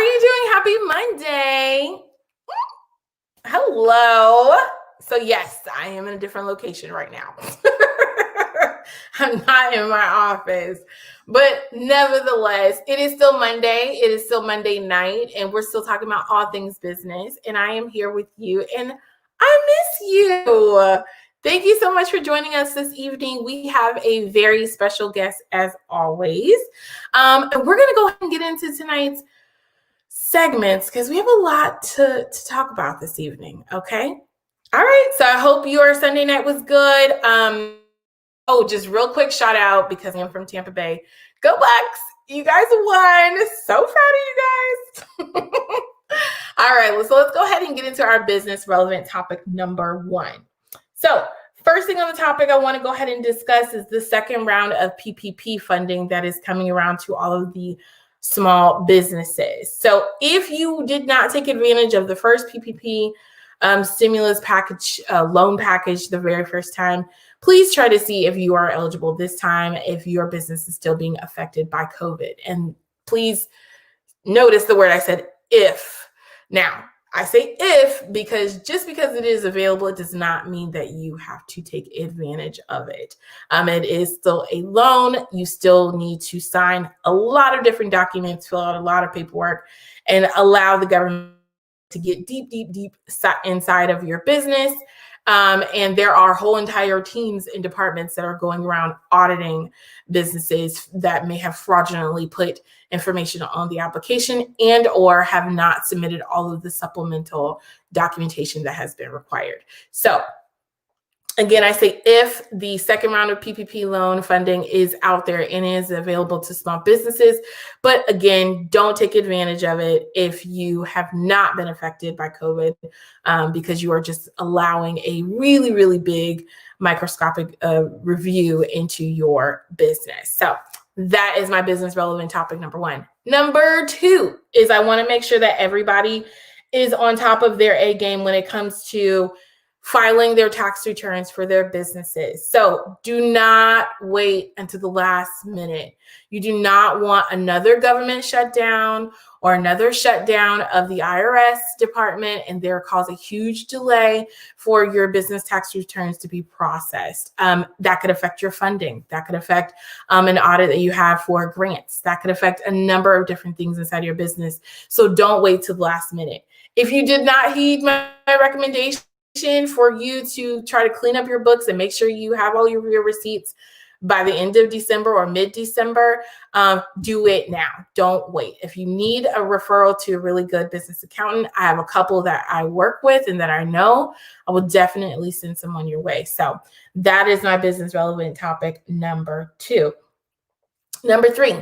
you doing? Happy Monday. Hello. So yes, I am in a different location right now. I'm not in my office, but nevertheless, it is still Monday. It is still Monday night, and we're still talking about all things business. And I am here with you, and I miss you. Thank you so much for joining us this evening. We have a very special guest as always. And we're going to go ahead and get into tonight's segments because we have a lot to talk about this evening. Okay. All right. So I hope your Sunday night was good. Just real quick shout out because I'm from Tampa Bay. Go Bucks. You guys won. So proud of you guys. All right. So let's go ahead and get into our business relevant topic number 1. So first thing on the topic I want to go ahead and discuss is the second round of PPP funding that is coming around to all of the small businesses. So if you did not take advantage of the first PPP stimulus package, loan package the very first time, please try to see if you are eligible this time, if your business is still being affected by COVID. And please notice the word I said, if. Now, I say if because just because it is available, it does not mean that you have to take advantage of it. It is still a loan. You still need to sign a lot of different documents, fill out a lot of paperwork, and allow the government to get deep inside of your business. And there are whole entire teams and departments that are going around auditing businesses that may have fraudulently put information on the application and or have not submitted all of the supplemental documentation that has been required. So again, I say if the second round of PPP loan funding is out there and is available to small businesses, but again, don't take advantage of it if you have not been affected by COVID because you are just allowing a really, really big microscopic review into your business. So that is my business relevant topic number 1. Number 2 is I want to make sure that everybody is on top of their A game when it comes to filing their tax returns for their businesses. So do not wait until the last minute. You do not want another government shutdown or another shutdown of the IRS department and there cause a huge delay for your business tax returns to be processed. That could affect your funding. That could affect an audit that you have for grants. That could affect a number of different things inside your business. So don't wait till the last minute. If you did not heed my recommendation, for you to try to clean up your books and make sure you have all your receipts by the end of December or mid-December, do it now. Don't wait. If you need a referral to a really good business accountant, I have a couple that I work with and that I know. I will definitely send someone your way. So that is my business relevant topic number 2. Number 3.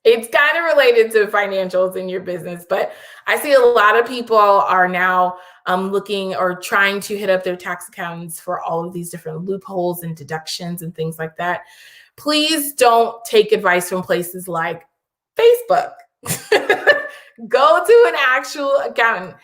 It's kind of related to financials in your business, but I see a lot of people are now looking or trying to hit up their tax accountants for all of these different loopholes and deductions and things like that. Please don't take advice from places like Facebook. Go to an actual accountant,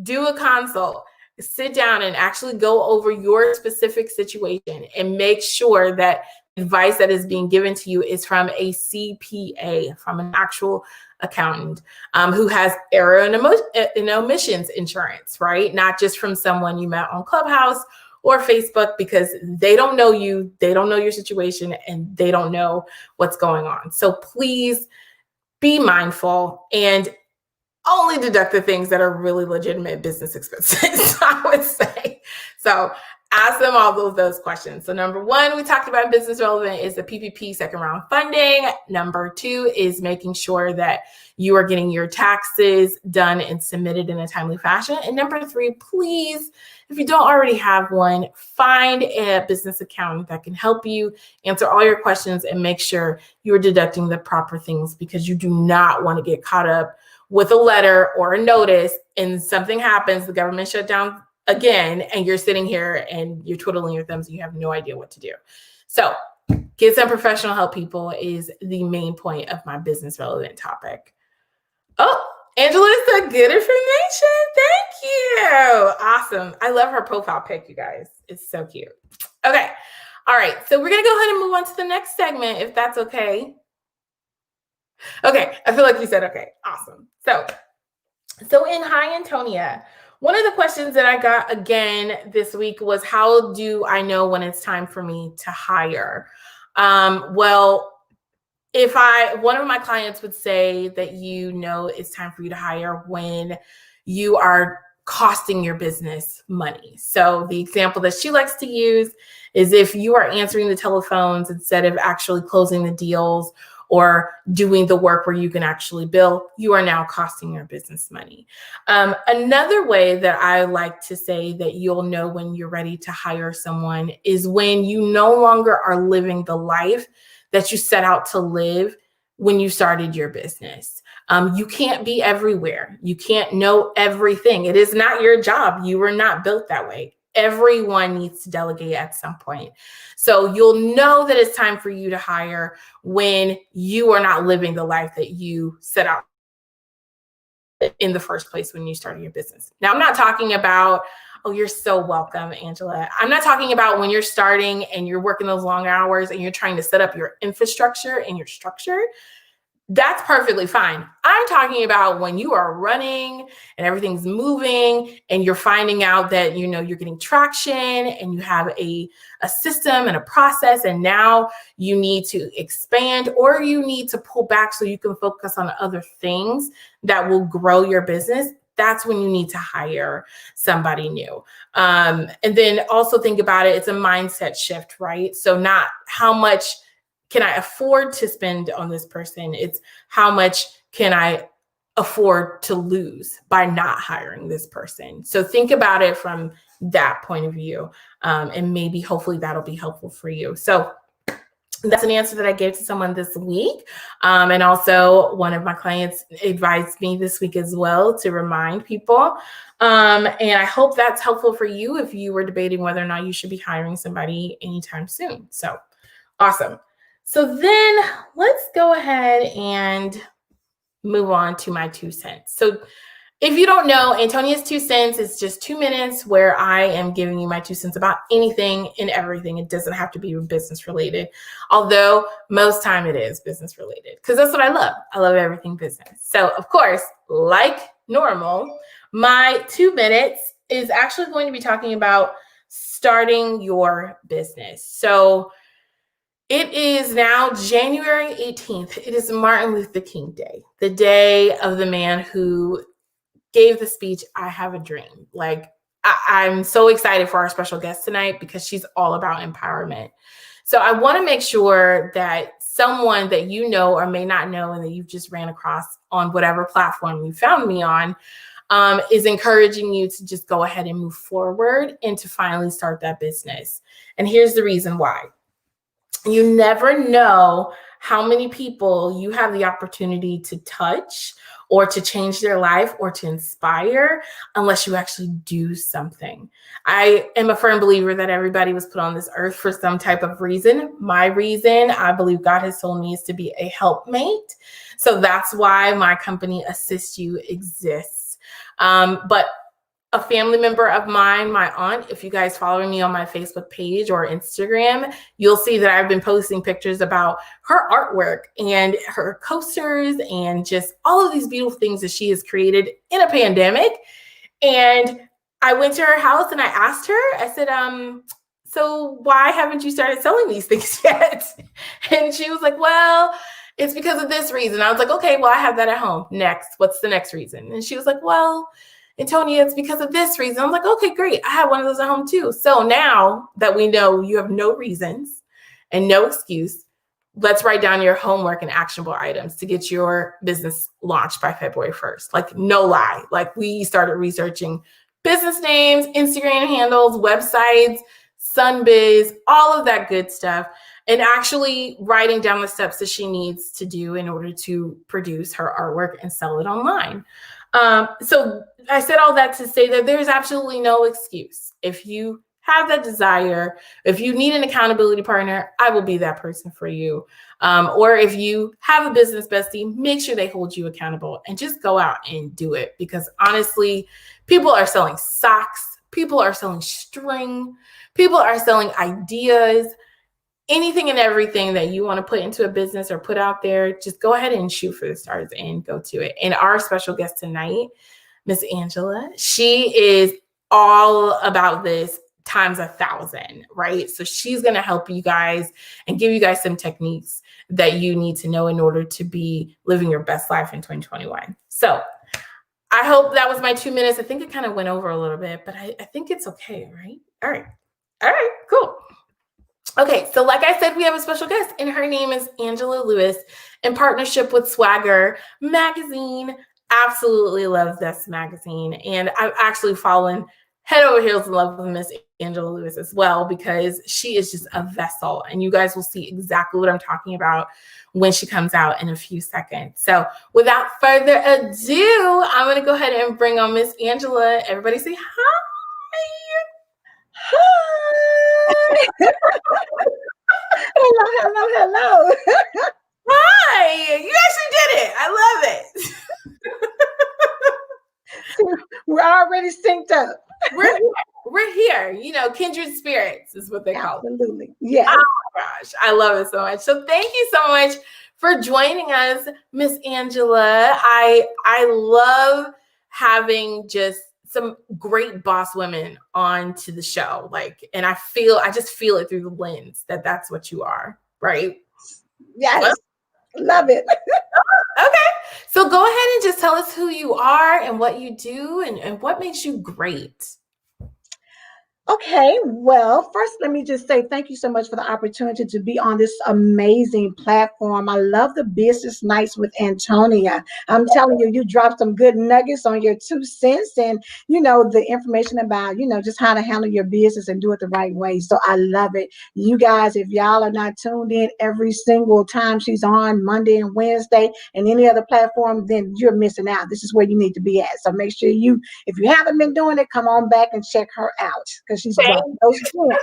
do a consult, sit down and actually go over your specific situation and make sure that advice that is being given to you is from a CPA, from an actual accountant who has error and omissions insurance, right? Not just from someone you met on Clubhouse or Facebook because they don't know you, they don't know your situation, and they don't know what's going on. So please be mindful and only deduct the things that are really legitimate business expenses, I would say. So ask them all those questions. So number 1, we talked about business relevant is the PPP second round funding. Number 2 is making sure that you are getting your taxes done and submitted in a timely fashion. And number 3, please, if you don't already have one, find a business accountant that can help you answer all your questions and make sure you're deducting the proper things because you do not want to get caught up with a letter or a notice and something happens, the government shut down again, and you're sitting here and you're twiddling your thumbs and you have no idea what to do. So get some professional help, people, is the main point of my business relevant topic. Oh, Angela said good information. Thank you. Awesome. I love her profile pic, you guys. It's so cute. Okay. All right. So we're going to go ahead and move on to the next segment, if that's okay. Okay, I feel like you said okay. Awesome. So in Hi Antonia, one of the questions that I got again this week was, how do I know when it's time for me to hire? Well, one of my clients would say that it's time for you to hire when you are costing your business money. So the example that she likes to use is if you are answering the telephones instead of actually closing the deals or doing the work where you can actually bill, you are now costing your business money. Another way that I like to say that you'll know when you're ready to hire someone is when you no longer are living the life that you set out to live when you started your business. You can't be everywhere. You can't know everything. It is not your job. You were not built that way. Everyone needs to delegate at some point. So you'll know that it's time for you to hire when you are not living the life that you set out in the first place when you started your business. Now, I'm not talking about, oh, you're so welcome, Angela. I'm not talking about when you're starting and you're working those long hours and you're trying to set up your infrastructure and your structure. That's perfectly fine. I'm talking about when you are running and everything's moving and you're finding out that, you're getting traction and you have a system and a process, and now you need to expand or you need to pull back so you can focus on other things that will grow your business. That's when you need to hire somebody new. And then also think about it. It's a mindset shift, right? So not how much can I afford to spend on this person? It's how much can I afford to lose by not hiring this person? So think about it from that point of view. And maybe hopefully that'll be helpful for you. So that's an answer that I gave to someone this week. And also one of my clients advised me this week as well to remind people. And I hope that's helpful for you if you were debating whether or not you should be hiring somebody anytime soon. So awesome. So then let's go ahead and move on to my 2 cents. So if you don't know, Antonia's 2 cents is just 2 minutes where I am giving you my 2 cents about anything and everything. It doesn't have to be business related, although most time it is business related because that's what I love. I love everything business. So of course, like normal, my 2 minutes is actually going to be talking about starting your business. So it is now January 18th. It is Martin Luther King Day, the day of the man who gave the speech, I Have a Dream. Like, I'm so excited for our special guest tonight because she's all about empowerment. So I want to make sure that someone that you know or may not know and that you've just ran across on whatever platform you found me on is encouraging you to just go ahead and move forward and to finally start that business. And here's the reason why. You never know how many people you have the opportunity to touch or to change their life or to inspire unless you actually do something. I am a firm believer that everybody was put on this earth for some type of reason. My reason, I believe God has told me, is to be a helpmate. So that's why my company Assist You exists. But a family member of mine, my aunt, if you guys follow me on my Facebook page or Instagram, you'll see that I've been posting pictures about her artwork and her coasters and just all of these beautiful things that she has created in a pandemic. And I went to her house and I asked her, I said, so why haven't you started selling these things yet? And she was like, well, it's because of this reason. I was like, okay, well, I have that at home. Next, what's the next reason? And she was like, well, Antonia, it's because of this reason. I'm like, okay, great. I have one of those at home too. So now that we know you have no reasons and no excuse, let's write down your homework and actionable items to get your business launched by February 1st. Like, no lie. Like, we started researching business names, Instagram handles, websites, Sunbiz, all of that good stuff, and actually writing down the steps that she needs to do in order to produce her artwork and sell it online. So I said all that to say that there's absolutely no excuse. If you have that desire, if you need an accountability partner, I will be that person for you. Or if you have a business bestie, make sure they hold you accountable and just go out and do it. Because honestly, people are selling socks, people are selling string, people are selling ideas. anything and everything that you want to put into a business or put out there, just go ahead and shoot for the stars and go to it. And our special guest tonight, Miss Angela, she is all about this times 1,000, right? So she's going to help you guys and give you guys some techniques that you need to know in order to be living your best life in 2021. So I hope that was my 2 minutes. I think it kind of went over a little bit, but I think it's okay, right? All right, cool. Okay, so like I said, we have a special guest, and her name is Angela Lewis in partnership with Swagger Magazine. Absolutely love this magazine. And I've actually fallen head over heels in love with Miss Angela Lewis as well, because she is just a vessel. And you guys will see exactly what I'm talking about when she comes out in a few seconds. So without further ado, I'm going to go ahead and bring on Miss Angela. Everybody say hi. Hi. Hello. Hi. You actually did it. I love it. We're already synced up. We're here. You know, kindred spirits is what they call it. Absolutely. Yeah. Oh my gosh. I love it so much. So thank you so much for joining us, Miss Angela. I love having just some great boss women onto the show. And I just feel it through the lens that that's what you are, right? Yes. Well, love it. Okay. So go ahead and just tell us who you are and what you do and what makes you great. Okay, well, first, let me just say thank you so much for the opportunity to be on this amazing platform. I love the business nights with Antonia. I'm telling you, you dropped some good nuggets on your 2 cents and, the information about, just how to handle your business and do it the right way. So I love it. You guys, if y'all are not tuned in every single time she's on Monday and Wednesday and any other platform, then you're missing out. This is where you need to be at. So make sure if you haven't been doing it, come on back and check her out. She's dropping those gems.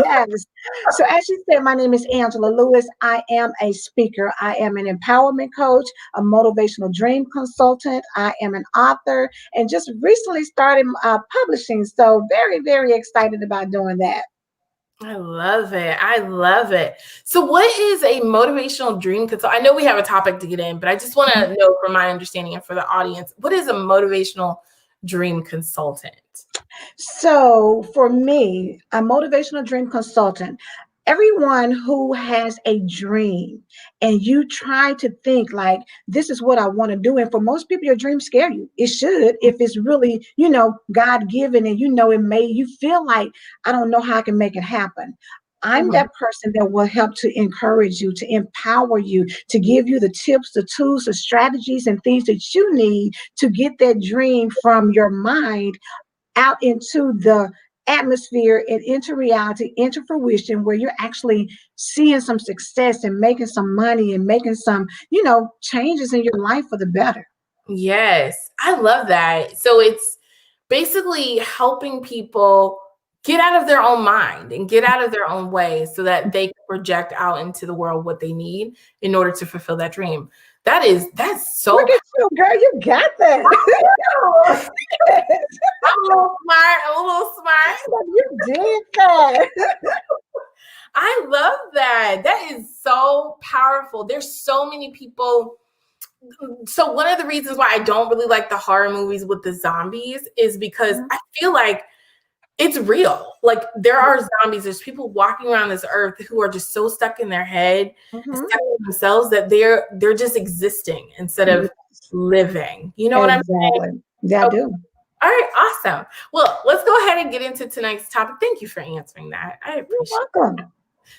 Yes. So as you said, my name is Angela Lewis. I am a speaker. I am an empowerment coach, a motivational dream consultant. I am an author and just recently started publishing. So very, very excited about doing that. I love it. So what is a motivational dream consultant? I know we have a topic to get in, but I just want to know from my understanding and for the audience, what is a motivational dream consultant? So for me, a motivational dream consultant, everyone who has a dream and you try to think like, this is what I want to do. And for most people, your dreams scare you. It should, if it's really, God given and it made you feel like, I don't know how I can make it happen. I'm that person that will help to encourage you, to empower you, to give you the tips, the tools, the strategies, and things that you need to get that dream from your mind out into the atmosphere and into reality, into fruition, where you're actually seeing some success and making some money and making some, changes in your life for the better. Yes, I love that. So it's basically helping people get out of their own mind and get out of their own way so that they can project out into the world what they need in order to fulfill that dream. That's so. Look at you, girl. You got that. I'm a little smart. You did that. I love that. That is so powerful. There's so many people. So one of the reasons why I don't really like the horror movies with the zombies is because I feel like it's real. Like there are zombies. There's people walking around this earth who are just so stuck in their head, stuck in themselves that they're just existing instead of living. You know what I'm saying? Yeah, I do. All right, awesome. Well, let's go ahead and get into tonight's topic. Thank you for answering that. I appreciate it. You're welcome.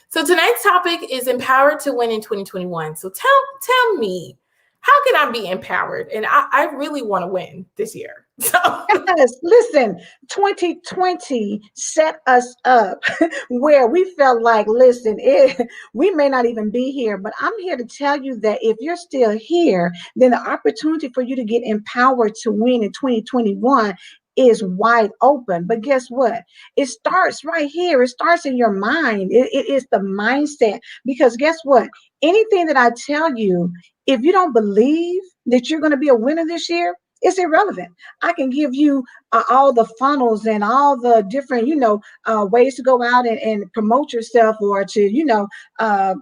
So tonight's topic is empowered to win in 2021. So tell me, how can I be empowered? And I really want to win this year. So. Yes, listen, 2020 set us up where we felt like, listen, we may not even be here, but I'm here to tell you that if you're still here, then the opportunity for you to get empowered to win in 2021 is wide open. But guess what? It starts right here. It starts in your mind. It is the mindset. Because guess what? Anything that I tell you, if you don't believe that you're going to be a winner this year, It's irrelevant. I can give you all the funnels and all the different, ways to go out and promote yourself, or to,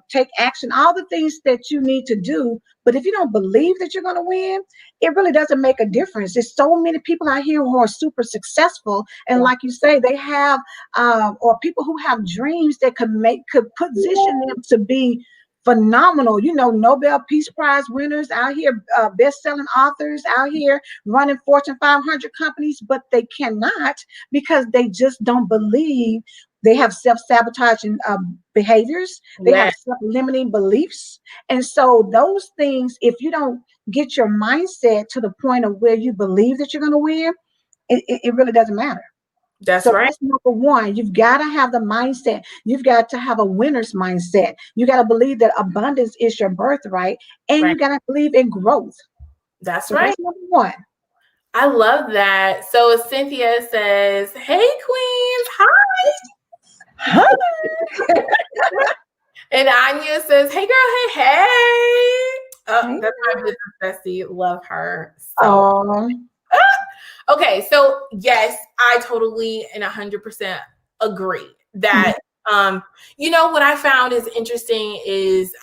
take action, all the things that you need to do. But if you don't believe that you're going to win, it really doesn't make a difference. There's so many people out here who are super successful. And like you say, they have, or people who have dreams that could position them to be phenomenal, Nobel Peace Prize winners out here, best-selling authors out here running Fortune 500 companies, but they cannot because they just don't believe. They have self-sabotaging behaviors. They have self-limiting beliefs. And so those things, if you don't get your mindset to the point of where you believe that you're going to win, it really doesn't matter. That's so right. That's number one. You've got to have the mindset. You've got to have a winner's mindset. You got to believe that abundance is your birthright, and you got to believe in growth. That's right. That's number one. I love that. So Cynthia says, "Hey, queens, hi." Hi. And Anya says, "Hey, girl, hey." Hey. That's my business bestie. Love her. So. Okay, so yes, I totally and 100% agree that what I found is interesting is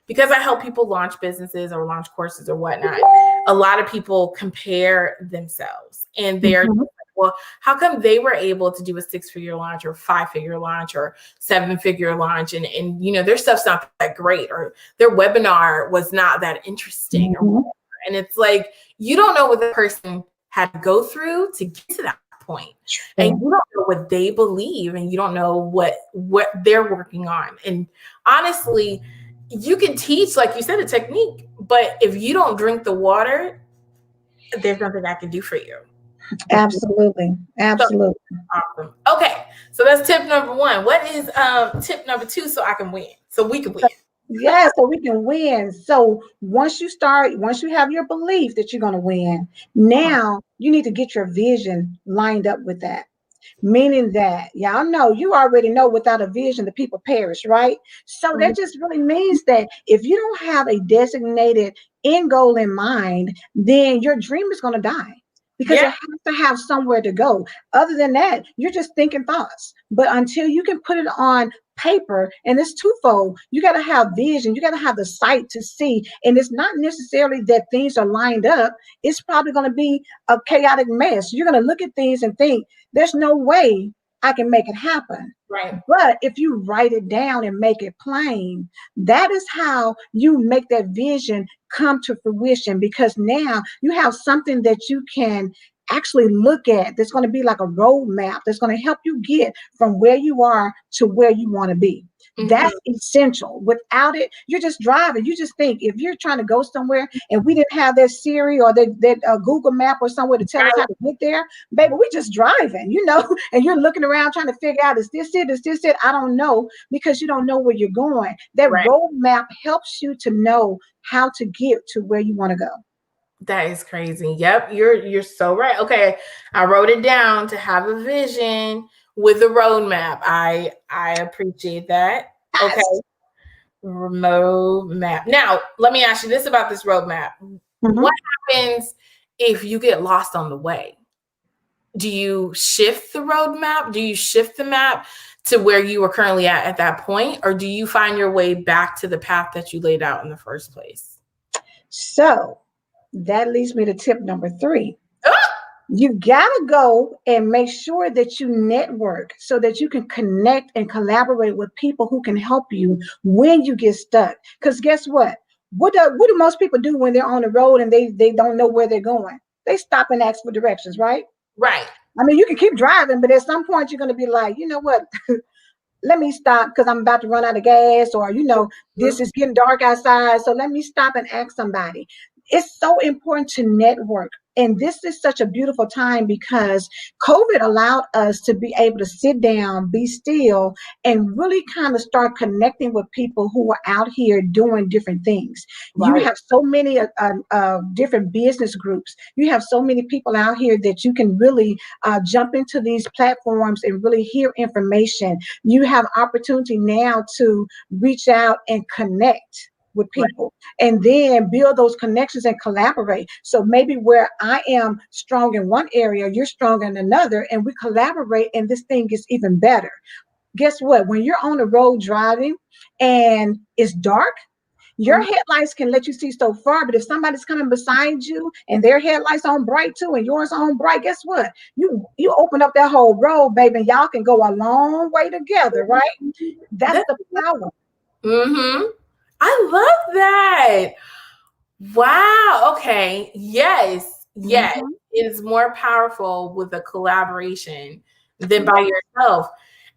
because I help people launch businesses or launch courses or whatnot, a lot of people compare themselves, and they're like, well, how come they were able to do a 6-figure launch or 5-figure launch or 7-figure launch, and their stuff's not that great, or their webinar was not that interesting, or whatever. And it's like, you don't know what the person had to go through to get to that point. And you don't know what they believe, and you don't know what they're working on. And honestly, you can teach, like you said, a technique, but if you don't drink the water, there's nothing I can do for you. Absolutely. So, awesome. Okay, so that's tip number one. What is tip number two, so I can win, so we can win? Yeah, so we can win. So once you have your belief that you're going to win, now you need to get your vision lined up with that. Meaning that, y'all know, you already know, without a vision, the people perish, right? So that just really means that if you don't have a designated end goal in mind, then your dream is going to die. Because it has to have somewhere to go. Other than that, you're just thinking thoughts. But until you can put it on paper, and it's twofold, you got to have vision, you got to have the sight to see. And it's not necessarily that things are lined up. It's probably going to be a chaotic mess. You're going to look at things and think, there's no way I can make it happen. Right. But if you write it down and make it plain, that is how you make that vision come to fruition, because now you have something that you can actually look at that's going to be like a roadmap that's going to help you get from where you are to where you want to be. That's essential. Without it, you're just driving. You just think, if you're trying to go somewhere and we didn't have that Siri or that Google map or somewhere to tell us how to get there, baby, we just driving, and you're looking around trying to figure out, is this it? Is this it? I don't know, because you don't know where you're going. That roadmap helps you to know how to get to where you want to go. That is crazy. Yep, you're so right. Okay, I wrote it down, to have a vision with a roadmap. I appreciate that. Okay, roadmap. Now, let me ask you this about this roadmap. What happens if you get lost on the way? Do you shift the roadmap? Do you shift the map to where you are currently at that point, or do you find your way back to the path that you laid out in the first place? So that leads me to tip number 3. You got to go and make sure that you network so that you can connect and collaborate with people who can help you when you get stuck. Because guess what? What do most people do when they're on the road and they don't know where they're going? They stop and ask for directions, right? Right. I mean, you can keep driving, but at some point you're going to be like, you know what? Let me stop because I'm about to run out of gas, or, this is getting dark outside. So let me stop and ask somebody. It's so important to network. And this is such a beautiful time because COVID allowed us to be able to sit down, be still, and really kind of start connecting with people who are out here doing different things. You have so many different business groups. You have so many people out here that you can really jump into these platforms and really hear information. You have opportunity now to reach out and connect. with people, and then build those connections and collaborate. So maybe where I am strong in one area, you're strong in another, and we collaborate, and this thing gets even better. Guess what? When you're on the road driving and it's dark, your Mhm. headlights can let you see so far, but if somebody's coming beside you and their headlights on bright too and yours on bright, guess what? You open up that whole road, baby, and y'all can go a long way together, right? That's That, the power. I love that. Wow. Okay. Yes. Yes. Mhm. It is more powerful with a collaboration than by yourself.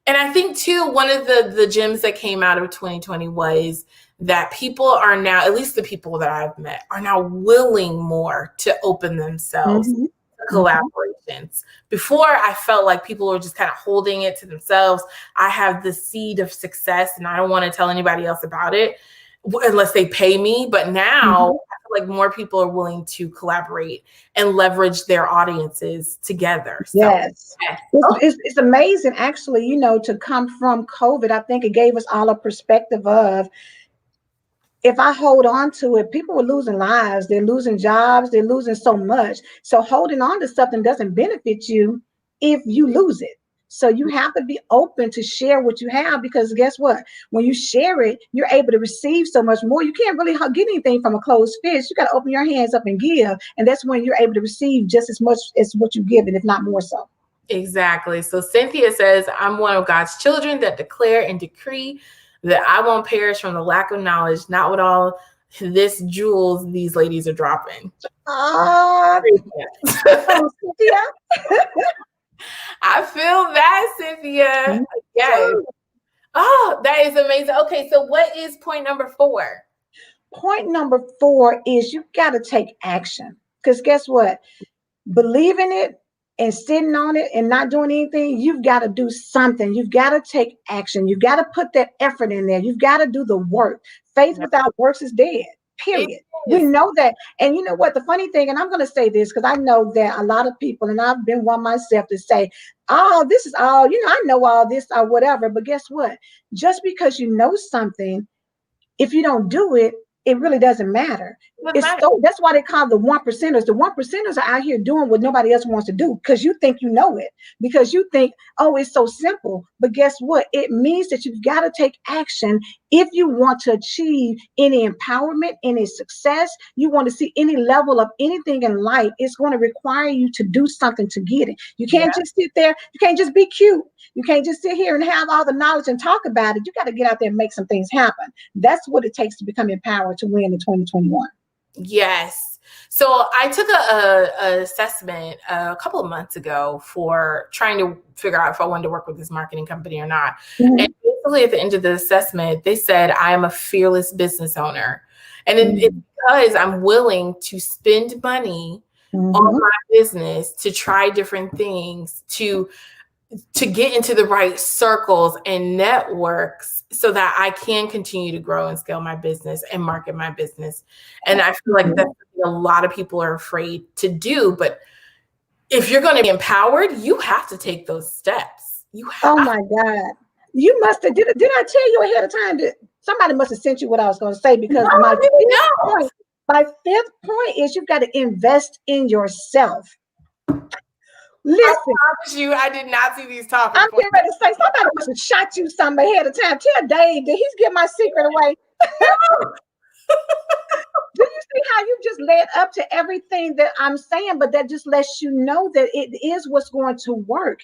And I think too, one of the gems that came out of 2020 was that people are now, at least the people that I've met, are now willing more to open themselves Mhm. to Mhm. collaborations. Before, I felt like people were just kind of holding it to themselves. I have the seed of success and I don't want to tell anybody else about it unless they pay me. But now Mhm. I feel like more people are willing to collaborate and leverage their audiences together. So, Yes. yes. It's amazing, actually, to come from COVID. I think it gave us all a perspective of, if I hold on to it, people are losing lives, they're losing jobs, they're losing so much. So holding on to something doesn't benefit you if you lose it. So you have to be open to share what you have, because guess what? When you share it, you're able to receive so much more. You can't really get anything from a closed fist. You got to open your hands up and give. And that's when you're able to receive just as much as what you give, and if not more so. Exactly. So Cynthia says, I'm one of God's children that declare and decree that I won't perish from the lack of knowledge, not with all this jewels these ladies are dropping. Ah, oh, Cynthia. I feel that, Cynthia. Me Yes. too. Oh, that is amazing. Okay, so what is point number 4? Point number 4 is you got to take action. Because guess what? Believing it and sitting on it and not doing anything, you've got to do something. You've got to take action. You've got to put that effort in there. You've got to do the work. Faith Yeah. without works is dead, It period. We is. know that. And you know what? The funny thing, and I'm going to say this because I know that a lot of people, and I've been one myself, to say, oh, this is all, I know all this or whatever. But guess what? Just because you know something, if you don't do it, it really doesn't matter. It doesn't It's matter. so That's why they call the one percenters. The one percenters are out here doing what nobody else wants to do because you think you know it, because you think, oh, it's so simple. But guess what? It means that you've got to take action if you want to achieve any empowerment, any success. You want to see any level of anything in life. It's going to require you to do something to get it. You Yeah. can't just sit there. You can't just be cute. You can't just sit here and have all the knowledge and talk about it. You got to get out there and make some things happen. That's what it takes to become empowered to win in 2021. Yes. So I took a assessment a couple of months ago for trying to figure out if I wanted to work with this marketing company or not. Mm-hmm. And basically at the end of the assessment, they said I am a fearless business owner. And it's because I'm willing to spend money on my business, to try different things, to get into the right circles and networks so that I can continue to grow and scale my business and market my business. And I feel like that's something a lot of people are afraid to do. But if you're going to be empowered, you have to take those steps. You have. Oh my God. You must have, did I tell you ahead of time that somebody must have sent you what I was going to say? Because No, I didn't know. my fifth point is you've got to invest in yourself. I Listen, promise you, I did not see these topic I'm points. getting ready to say somebody must have shot you something ahead of time. Tell Dave that he's giving my secret away. Do you see how you just led up to everything that I'm saying? But that just lets you know that it is what's going to work.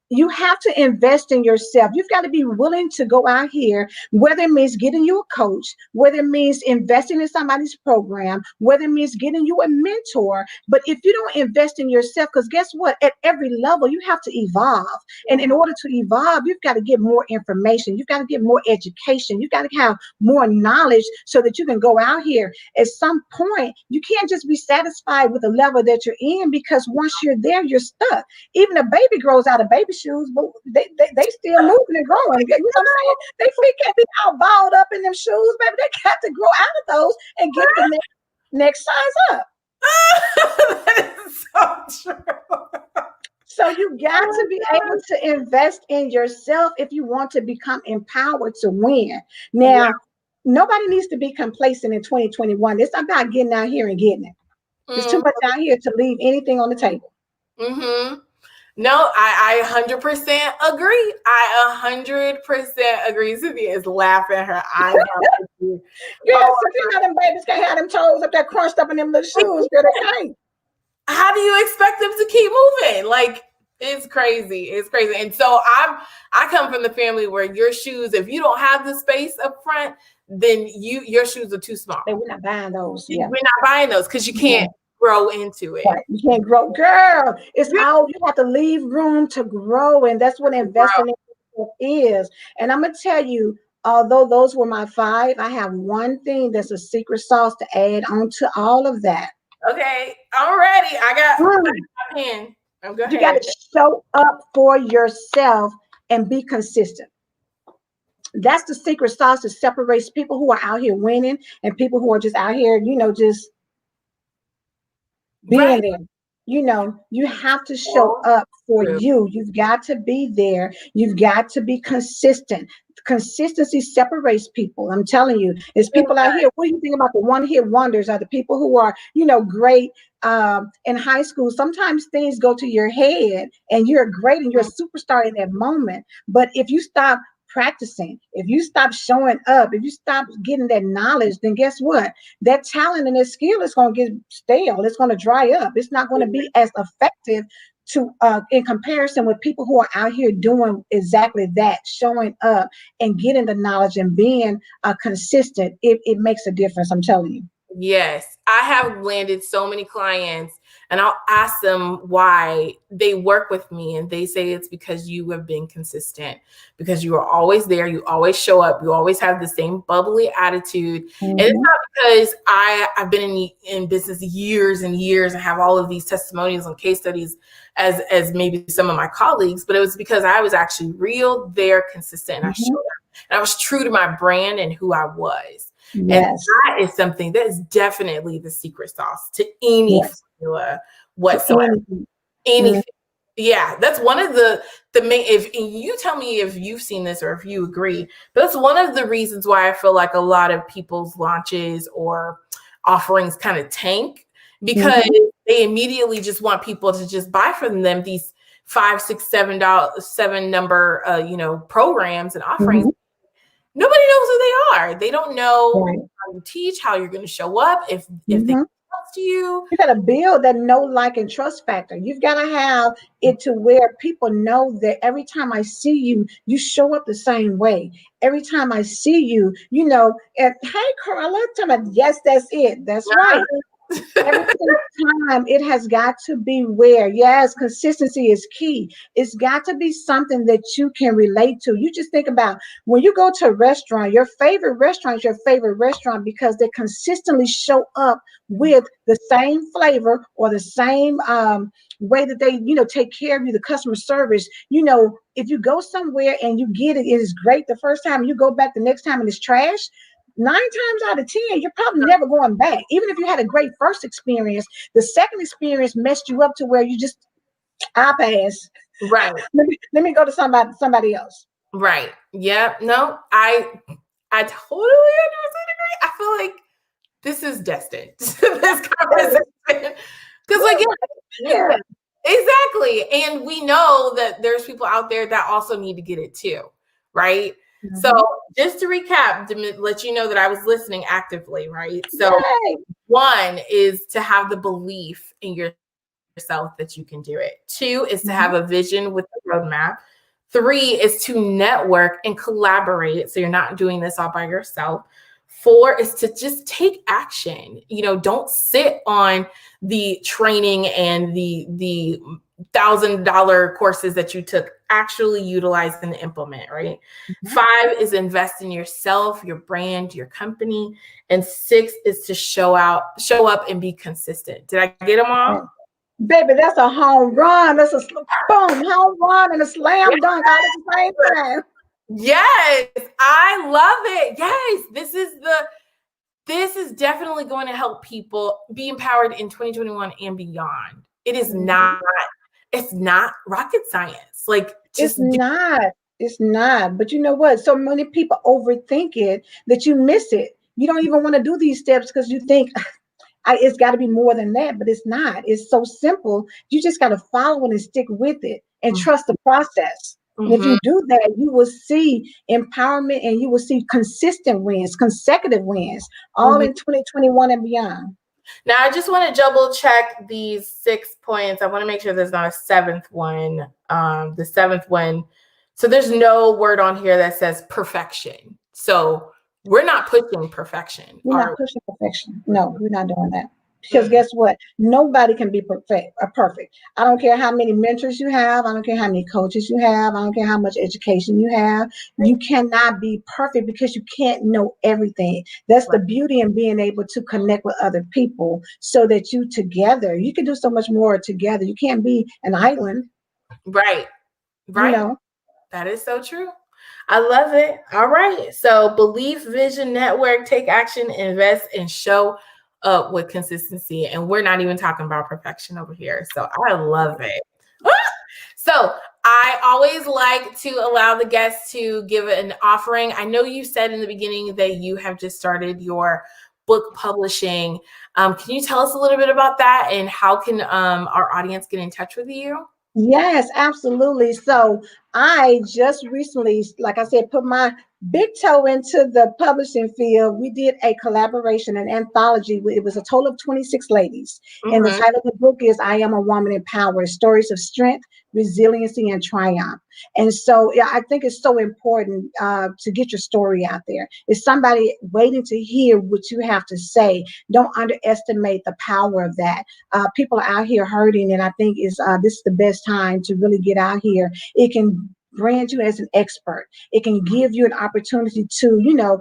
You have to invest in yourself. You've got to be willing to go out here, whether it means getting you a coach, whether it means investing in somebody's program, whether it means getting you a mentor. But if you don't invest in yourself, because guess what? At every level, you have to evolve. And in order to evolve, you've got to get more information. You've got to get more education. You've got to have more knowledge so that you can go out here. At some point, you can't just be satisfied with the level that you're in, because once you're there, you're stuck. Even a baby grows out of baby shoes, but they still moving and growing. You know what I'm saying? They feet can't be all balled up in them shoes, baby. They got to grow out of those and get the next size up. That is so true. So you got to be able to invest in yourself if you want to become empowered to win. Now, Nobody needs to be complacent in 2021. It's about getting out here and getting it. There's too much out here to leave anything on the table. Mm-hmm. No, I 100% agree. I 100% agree. Cynthia is laughing her eyes out. Yeah, so you know them babies can't have them toes up there crunched up in them little shoes. Girl, they can't. How do you expect them to keep moving? Like, it's crazy. It's crazy. And so I come from the family where your shoes, if you don't have the space up front, then your shoes are too small. We're not buying those. Yeah. We're not buying those because you can't grow into it. Right. You can't grow. Girl, it's all you have to leave room to grow. And that's what investing in is. And I'm gonna tell you, although those were my 5, I have one thing that's a secret sauce to add on to all of that. Okay, I'm ready. I got my pen. You got to show up for yourself and be consistent. That's the secret sauce that separates people who are out here winning and people who are just out here, just being there. You have to show up for you. You've got to be there. You've got to be consistent. Consistency separates people. I'm telling you, there's people out here. What do you think about the one-hit wonders? Are the people who are, great in high school? Sometimes things go to your head and you're great and you're a superstar in that moment. But if you stop practicing, if you stop showing up, if you stop getting that knowledge, then guess what? That talent and that skill is going to get stale. It's going to dry up. It's not going to be as effective in comparison with people who are out here doing exactly that, showing up and getting the knowledge and being consistent. It makes a difference. I'm telling you. Yes, I have landed so many clients and I'll ask them why they work with me. And they say it's because you have been consistent, because you are always there. You always show up. You always have the same bubbly attitude. And it's not because I've been in business years and years and have all of these testimonials and case studies as maybe some of my colleagues, but it was because I was actually real, there, consistent, and I showed up. And I was true to my brand and who I was. Yes. And that is something that is definitely the secret sauce to any formula whatsoever. Anything. Yeah, that's one of the main, if you tell me if you've seen this or if you agree, but that's one of the reasons why I feel like a lot of people's launches or offerings kind of tank, because they immediately just want people to just buy from them these $5, $6, $7 number programs and offerings. Nobody knows who they are. They don't know how you teach, how you're going to show up, if they trust you. You got to build that know, like, and trust factor. You've got to have it to where people know that every time I see you, you show up the same way. Every time I see you, and hey, Carla, yes, that's it. That's right. Every time it has got to be where, yes, consistency is key. It's got to be something that you can relate to. You just think about when you go to a restaurant, your favorite restaurant is your favorite restaurant because they consistently show up with the same flavor or the same way that they, take care of you, the customer service. If you go somewhere and you get it, it is great the first time, you go back the next time and it's trash. 9 times out of 10, you're probably never going back. Even if you had a great first experience, the second experience messed you up to where you just, I pass. Right. Let me go to somebody else. Right. Yep. No, I totally agree. I feel like this is destined. This conversation. Because exactly. And we know that there's people out there that also need to get it too. Right. So just to recap, to let you know that I was listening actively, right? So one is to have the belief in yourself that you can do it. 2 is to have a vision with the roadmap. 3 is to network and collaborate. So you're not doing this all by yourself. 4 is to just take action. Don't sit on the training and the $1,000 courses that you took. Actually utilize and implement, right? 5 is invest in yourself, your brand, your company. And 6 is to show up and be consistent. Did I get them all? Baby, that's a home run. That's a boom, home run and a slam dunk all at the same time. Yes, I love it. Yes, this is definitely going to help people be empowered in 2021 and beyond. It is not, it's not rocket science. Like, just it's not. It's not. But you know what? So many people overthink it that you miss it. You don't even want to do these steps because you think it's got to be more than that, but it's not. It's so simple. You just got to follow it and stick with it and trust the process. And if Mm-hmm. you do that, you will see empowerment and you will see consistent wins, consecutive wins, all Mm-hmm. in 2021 and beyond. Now, I just want to double check these 6 points. I want to make sure there's not a seventh one. The seventh one. So there's no word on here that says perfection. So we're not pushing perfection. We're not pushing perfection. No, we're not doing that. Because guess what? Nobody can be perfect. I don't care how many mentors you have. I don't care how many coaches you have. I don't care how much education you have. You cannot be perfect because you can't know everything. That's the beauty in being able to connect with other people so that you together, you can do so much more together. You can't be an island. Right. You know. That is so true. I love it. All right. So belief, vision, network, take action, invest, and show up with consistency. And we're not even talking about perfection over here. So I love it. So I always like to allow the guests to give an offering. I know you said in the beginning that you have just started your book publishing. Can you tell us a little bit about that and how can our audience get in touch with you? Yes, absolutely. So I just recently, like I said, put my big toe into the publishing field. We did a collaboration, an anthology. It was a total of 26 ladies. And the title of the book is I Am a Woman in Power, Stories of Strength, Resiliency, and Triumph. And so yeah, I think it's so important to get your story out there. It's somebody waiting to hear what you have to say. Don't underestimate the power of that. People are out here hurting, and I think this is the best time to really get out here. It can brand you as an expert. It can give you an opportunity to,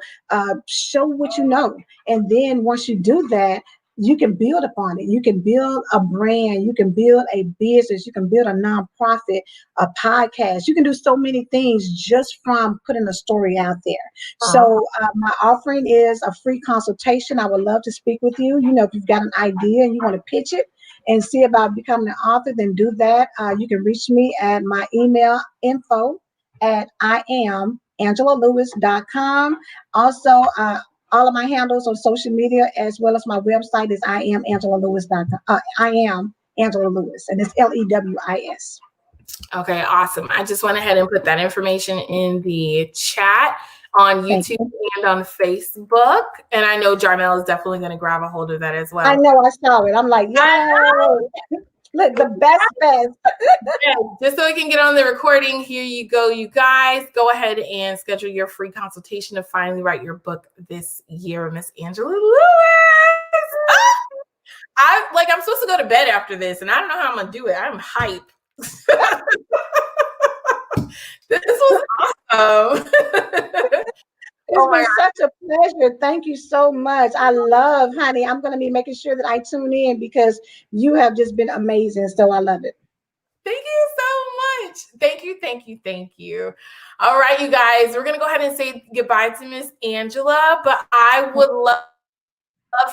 show what you know. And then once you do that, you can build upon it. You can build a brand. You can build a business. You can build a nonprofit, a podcast. You can do so many things just from putting a story out there. So my offering is a free consultation. I would love to speak with you. If you've got an idea and you want to pitch it and see about becoming an author, then do that. You can reach me at my email info@IamAngelaLewis.com. Also, all of my handles on social media as well as my website is IamAngelaLewis.com. I am Angela Lewis, and it's LEWIS. Okay, awesome. I just went ahead and put that information in the chat on YouTube and on Facebook. And I know Jarmel is definitely going to grab a hold of that as well. I know, I saw it. I'm like, yo, look, the best. Yeah, just so we can get on the recording, here you go, you guys. Go ahead and schedule your free consultation to finally write your book this year, Miss Angela Lewis. I'm supposed to go to bed after this, and I don't know how I'm going to do it. I'm hype. This was awesome. It's been such a pleasure. Thank you so much. I love, honey. I'm going to be making sure that I tune in because you have just been amazing. So I love it. Thank you so much. Thank you, thank you, thank you. All right, you guys, we're going to go ahead and say goodbye to Miss Angela, but I would love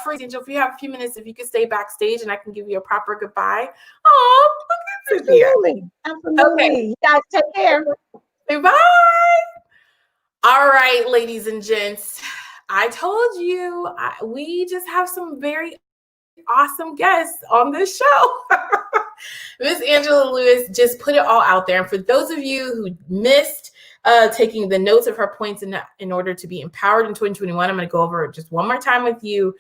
for Angela, if you have a few minutes, if you could stay backstage and I can give you a proper goodbye. Oh, look at Absolutely. Absolutely. Okay. You guys take care. Goodbye. All right, ladies and gents, I told you we just have some very awesome guests on this show. Miss Angela Lewis just put it all out there. And for those of you who missed taking the notes of her points in order to be empowered in 2021, I'm going to go over it just one more time with you.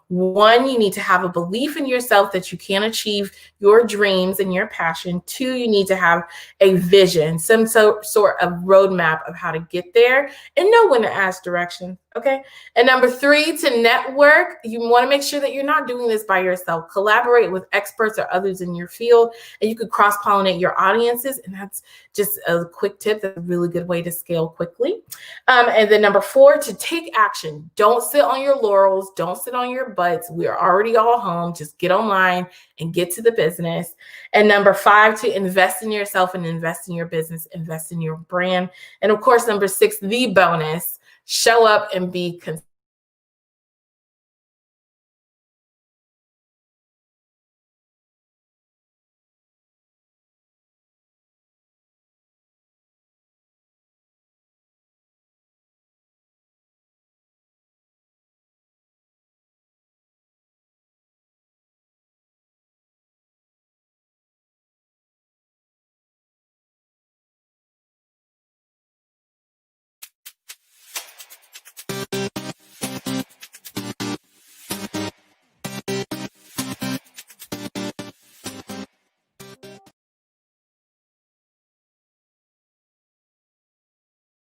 1, you need to have a belief in yourself that you can achieve your dreams and your passion. 2, you need to have a vision, some sort of roadmap of how to get there and know when to ask directions. Okay. And number 3, to network, you want to make sure that you're not doing this by yourself. Collaborate with experts or others in your field, and you could cross-pollinate your audiences. And that's just a quick tip. That's a really good way to scale quickly. And then number 4, to take action. Don't sit on your laurels. Don't sit on your butts. We are already all home. Just get online and get to the business. And number 5, to invest in yourself and invest in your business, invest in your brand. And of course, number 6, the bonus, show up and be consistent.